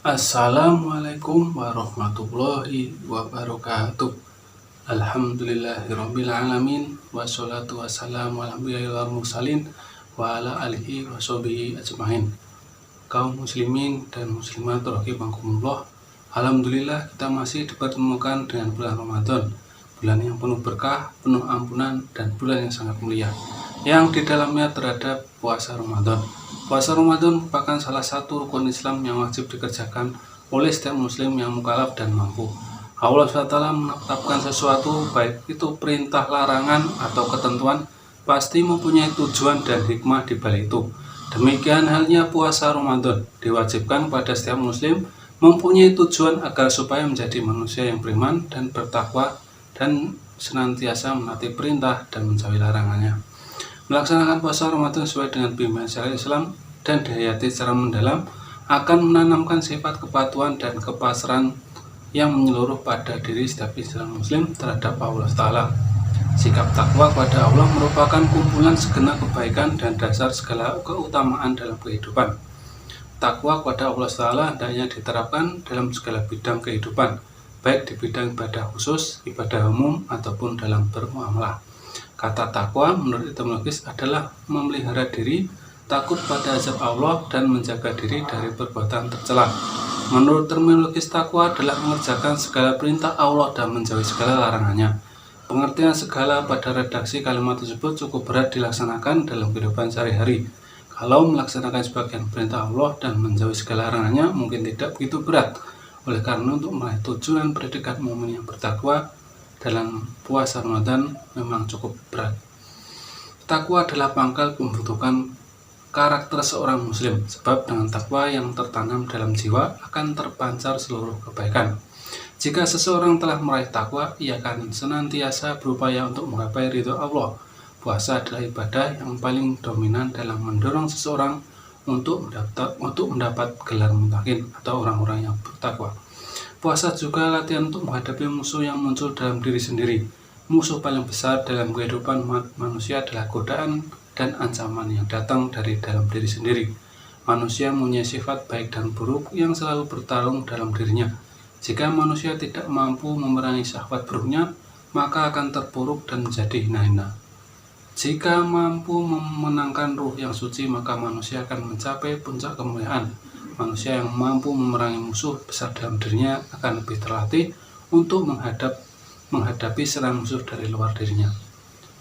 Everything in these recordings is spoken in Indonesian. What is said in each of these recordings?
Assalamualaikum warahmatullahi wabarakatuh. Alhamdulillahirabbil alamin wassalatu wassalamu ala anbiya'il mursalin wa ala alihi washabihi ajmain. Kaum muslimin dan muslimat rahimakumullah. Alhamdulillah kita masih dipertemukan dengan bulan Ramadan, bulan yang penuh berkah, penuh ampunan, dan bulan yang sangat mulia, yang di dalamnya terhadap puasa Ramadan. Puasa Ramadan merupakan salah satu rukun Islam yang wajib dikerjakan oleh setiap muslim yang mukallaf dan mampu. Allah SWT menetapkan sesuatu, baik itu perintah, larangan, atau ketentuan, pasti mempunyai tujuan dan hikmah di balik itu. Demikian halnya puasa Ramadan diwajibkan pada setiap muslim mempunyai tujuan agar supaya menjadi manusia yang beriman dan bertakwa dan senantiasa menaati perintah dan menjauhi larangannya. Melaksanakan puasa Ramadan sesuai dengan bimbingan syariat Islam dan dihayati secara mendalam akan menanamkan sifat kepatuhan dan kepasrahan yang menyeluruh pada diri setiap insan muslim terhadap Allah Ta'ala. Sikap takwa kepada Allah merupakan kumpulan segenap kebaikan dan dasar segala keutamaan dalam kehidupan. Takwa kepada Allah Ta'ala hendaknya diterapkan dalam segala bidang kehidupan, baik di bidang ibadah khusus, ibadah umum, ataupun dalam bermuamalah. Kata takwa menurut etimologis adalah memelihara diri, takut pada azab Allah, dan menjaga diri dari perbuatan tercela. Menurut terminologis takwa adalah mengerjakan segala perintah Allah dan menjauhi segala larangannya. Pengertian segala pada redaksi kalimat tersebut cukup berat dilaksanakan dalam kehidupan sehari-hari. Kalau melaksanakan sebagian perintah Allah dan menjauhi segala larangannya mungkin tidak begitu berat. Oleh karena untuk meraih tujuan predikat mukmin yang bertakwa dalam puasa Ramadan memang cukup berat. Takwa adalah pangkal pembentukan karakter seorang muslim, sebab dengan takwa yang tertanam dalam jiwa akan terpancar seluruh kebaikan. Jika seseorang telah meraih takwa, ia akan senantiasa berupaya untuk menggapai ridho Allah. Puasa adalah ibadah yang paling dominan dalam mendorong seseorang untuk mendapat gelar muttaqin atau orang-orang yang bertakwa. Puasa juga latihan untuk menghadapi musuh yang muncul dalam diri sendiri. Musuh paling besar dalam kehidupan manusia adalah godaan dan ancaman yang datang dari dalam diri sendiri. Manusia mempunyai sifat baik dan buruk yang selalu bertarung dalam dirinya. Jika manusia tidak mampu memerangi syahwat buruknya, maka akan terpuruk dan menjadi hina-hina. Jika mampu memenangkan ruh yang suci, maka manusia akan mencapai puncak kemuliaan. Manusia yang mampu memerangi musuh besar dalam dirinya akan lebih terlatih untuk menghadapi serangan musuh dari luar dirinya.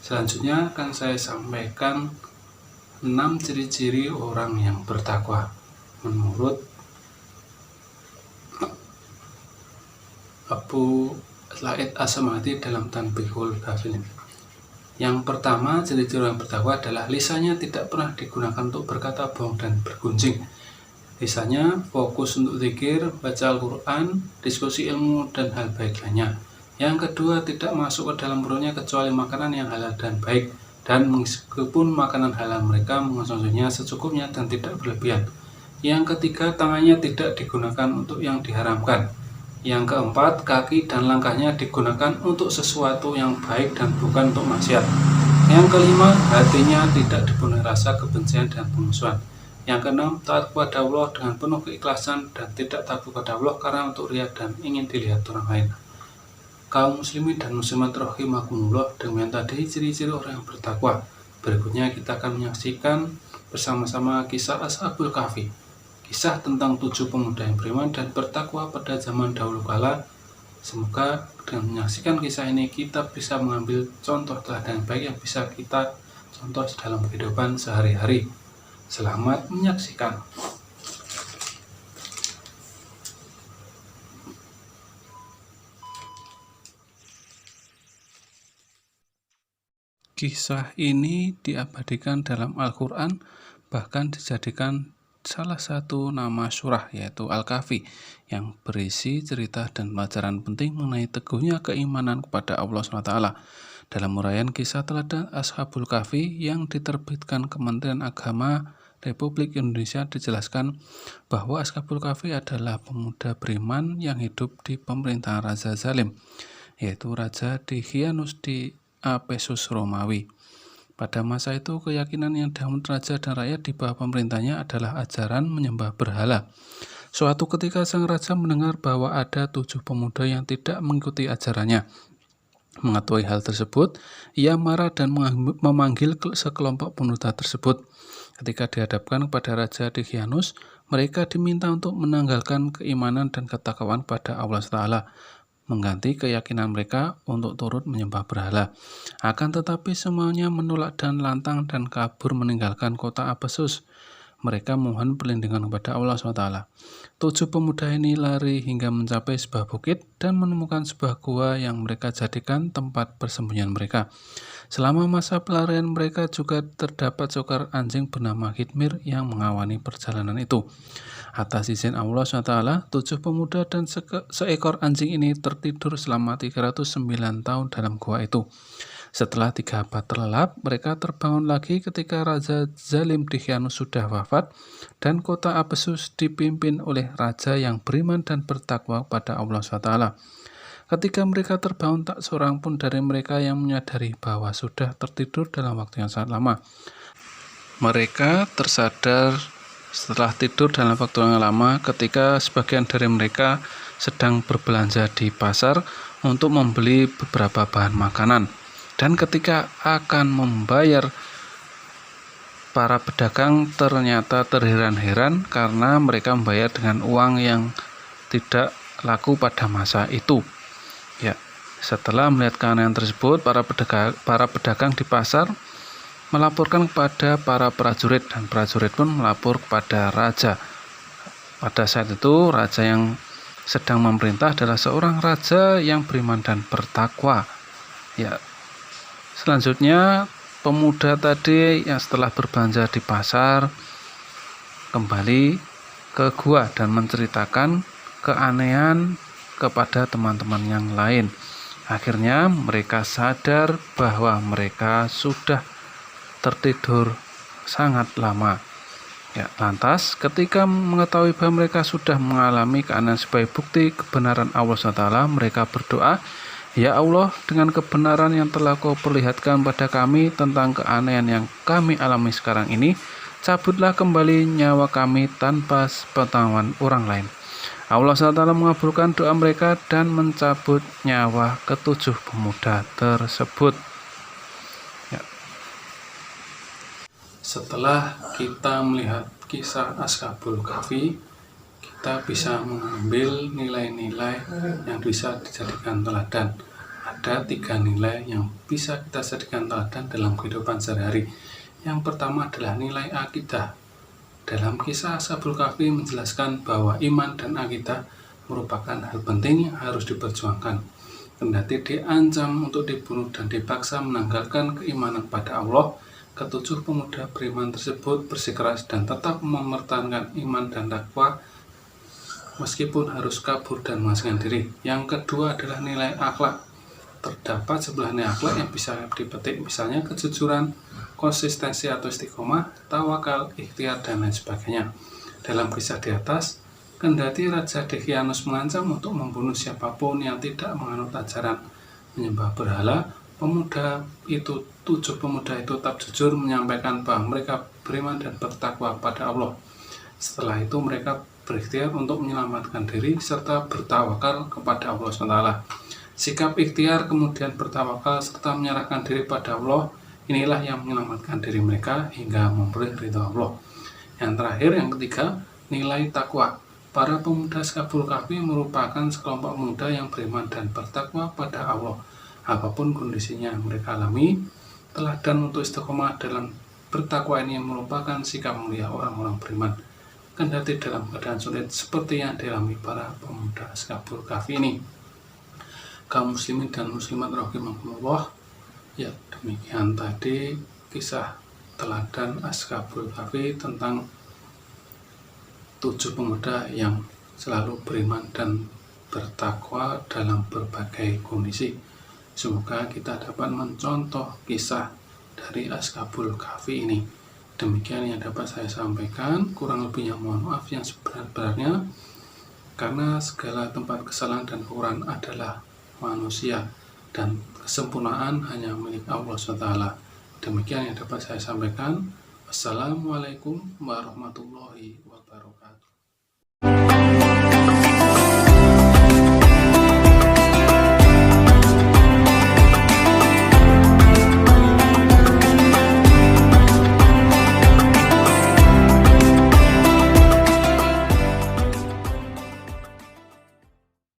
Selanjutnya akan saya sampaikan 6 ciri-ciri orang yang bertakwa menurut Abu Laid As-Sam'ati dalam Tanbihul Ghafilin. Yang pertama, ciri-ciri orang bertakwa adalah lisannya tidak pernah digunakan untuk berkata bohong dan bergunjing. Lisannya fokus untuk zikir, baca Al-Quran, diskusi ilmu, dan hal baik lainnya. Yang kedua, tidak masuk ke dalam perutnya kecuali makanan yang halal dan baik, dan meskipun makanan halal mereka mengonsumsinya secukupnya dan tidak berlebihan. Yang ketiga, tangannya tidak digunakan untuk yang diharamkan. Yang keempat, kaki dan langkahnya digunakan untuk sesuatu yang baik dan bukan untuk maksiat. Yang kelima, hatinya tidak dipenuhi rasa kebencian dan pemusuhan. Yang keenam, taat kepada Allah dengan penuh keikhlasan dan tidak takut kepada Allah karena untuk riya dan ingin dilihat orang lain. Kaum muslimin dan muslimat rahimakumullah, demikian tadi ciri-ciri orang yang bertakwa. Berikutnya kita akan menyaksikan bersama-sama kisah Ashabul Kahfi, kisah tentang 7 pemuda yang beriman dan bertakwa pada zaman dahulu kala. Semoga dengan menyaksikan kisah ini kita bisa mengambil contoh teladan baik yang bisa kita contoh dalam kehidupan sehari-hari. Selamat menyaksikan. Kisah ini diabadikan dalam Al-Quran, bahkan dijadikan salah satu nama surah, yaitu Al-Kahfi, yang berisi cerita dan pelajaran penting mengenai teguhnya keimanan kepada Allah SWT. Dalam uraian kisah teladan Ashabul Kahfi yang diterbitkan Kementerian Agama Republik Indonesia, dijelaskan bahwa Ashabul Kahfi adalah pemuda beriman yang hidup di pemerintahan Raja Zalim, yaitu Raja Dihyanus di Apesus Romawi. Pada masa itu, keyakinan yang dianut raja dan rakyat di bawah pemerintahnya adalah ajaran menyembah berhala. Suatu ketika sang raja mendengar bahwa ada 7 pemuda yang tidak mengikuti ajarannya. Mengetahui hal tersebut, ia marah dan memanggil sekelompok pemuda tersebut. Ketika dihadapkan kepada Raja Dicyanus, mereka diminta untuk menanggalkan keimanan dan ketakwaan pada Allah Ta'ala, mengganti keyakinan mereka untuk turut menyembah berhala. Akan tetapi semuanya menolak dan lantang dan kabur meninggalkan kota Efesus. Mereka mohon perlindungan kepada Allah SWT. 7 pemuda ini lari hingga mencapai sebuah bukit dan menemukan sebuah gua yang mereka jadikan tempat persembunyian mereka. Selama masa pelarian mereka juga terdapat seekor anjing bernama Khidmir yang mengawani perjalanan itu. Atas izin Allah SWT, 7 pemuda dan seekor anjing ini tertidur selama 309 tahun dalam gua itu. Setelah 3 abad terlelap, mereka terbangun lagi ketika Raja Zalim Dicyanus sudah wafat dan kota Efesus dipimpin oleh raja yang beriman dan bertakwa pada Allah SWT. Ketika mereka terbangun, tak seorang pun dari mereka yang menyadari bahwa sudah tertidur dalam waktu yang sangat lama. Mereka tersadar setelah tidur dalam waktu yang lama ketika sebagian dari mereka sedang berbelanja di pasar untuk membeli beberapa bahan makanan. Dan ketika akan membayar, para pedagang ternyata terheran-heran karena mereka membayar dengan uang yang tidak laku pada masa itu. Ya, setelah melihat keanehan tersebut, para pedagang di pasar melaporkan kepada para prajurit dan prajurit pun melapor kepada raja. Pada saat itu, raja yang sedang memerintah adalah seorang raja yang beriman dan bertakwa. Ya. Selanjutnya, pemuda tadi yang setelah berbelanja di pasar kembali ke gua dan menceritakan keanehan kepada teman-teman yang lain. Akhirnya mereka sadar bahwa mereka sudah tertidur sangat lama. Ya, lantas ketika mengetahui bahwa mereka sudah mengalami keanehan sebagai bukti kebenaran Allah SWT, mereka berdoa, "Ya Allah, dengan kebenaran yang telah Kau perlihatkan pada kami tentang keanehan yang kami alami sekarang ini, cabutlah kembali nyawa kami tanpa sepengetahuan orang lain." Allah SWT mengabulkan doa mereka dan mencabut nyawa ke-7 pemuda tersebut. Ya. Setelah kita melihat kisah Ashabul Kahfi, kita bisa mengambil nilai-nilai yang bisa dijadikan teladan. Ada 3 nilai yang bisa kita jadikan teladan dalam kehidupan sehari-hari. Yang pertama adalah nilai akidah. Dalam kisah Ashabul Kahfi menjelaskan bahwa iman dan akidah merupakan hal penting yang harus diperjuangkan. Kendati diancam untuk dibunuh dan dipaksa menanggalkan keimanan pada Allah, ke-7 pemuda beriman tersebut bersikeras dan tetap mempertahankan iman dan takwa meskipun harus kabur dan mengasingkan diri. Yang kedua adalah nilai akhlak. Terdapat 11 nilai akhlak yang bisa dipetik, misalnya kejujuran, konsistensi atau istiqomah, tawakal, ikhtiar, dan lain sebagainya. Dalam kisah di atas, kendati Raja Dicyanus mengancam untuk membunuh siapapun yang tidak menganut ajaran menyembah berhala, 7 pemuda itu tetap jujur menyampaikan bahwa mereka beriman dan bertakwa pada Allah. Setelah itu mereka berikhtiar untuk menyelamatkan diri serta bertawakal kepada Allah SWT. Sikap ikhtiar kemudian bertawakal serta menyerahkan diri pada Allah, inilah yang menyelamatkan diri mereka hingga memperoleh ridha Allah. Yang terakhir, yang ketiga, nilai takwa. Para pemuda Ashabul Kahfi merupakan sekelompok pemuda yang beriman dan bertakwa pada Allah. Apapun kondisinya mereka alami, teladan untuk istiqomah dalam bertakwa ini merupakan sikap mulia orang-orang beriman. Kendati dalam keadaan sulit seperti yang dialami para pemuda Ashabul Kahfi ini. Kaum muslimin dan muslimat rahimakumullah. Ya, demikian tadi kisah teladan Ashabul Kahfi tentang 7 pemuda yang selalu beriman dan bertakwa dalam berbagai kondisi. Semoga kita dapat mencontoh kisah dari Ashabul Kahfi ini. Demikian yang dapat saya sampaikan, kurang lebihnya mohon maaf yang sebenar-benarnya, karena segala tempat kesalahan dan kekurangan adalah manusia dan kesempurnaan hanya milik Allah SWT. Demikian yang dapat saya sampaikan. Wassalamualaikum warahmatullahi wabarakatuh.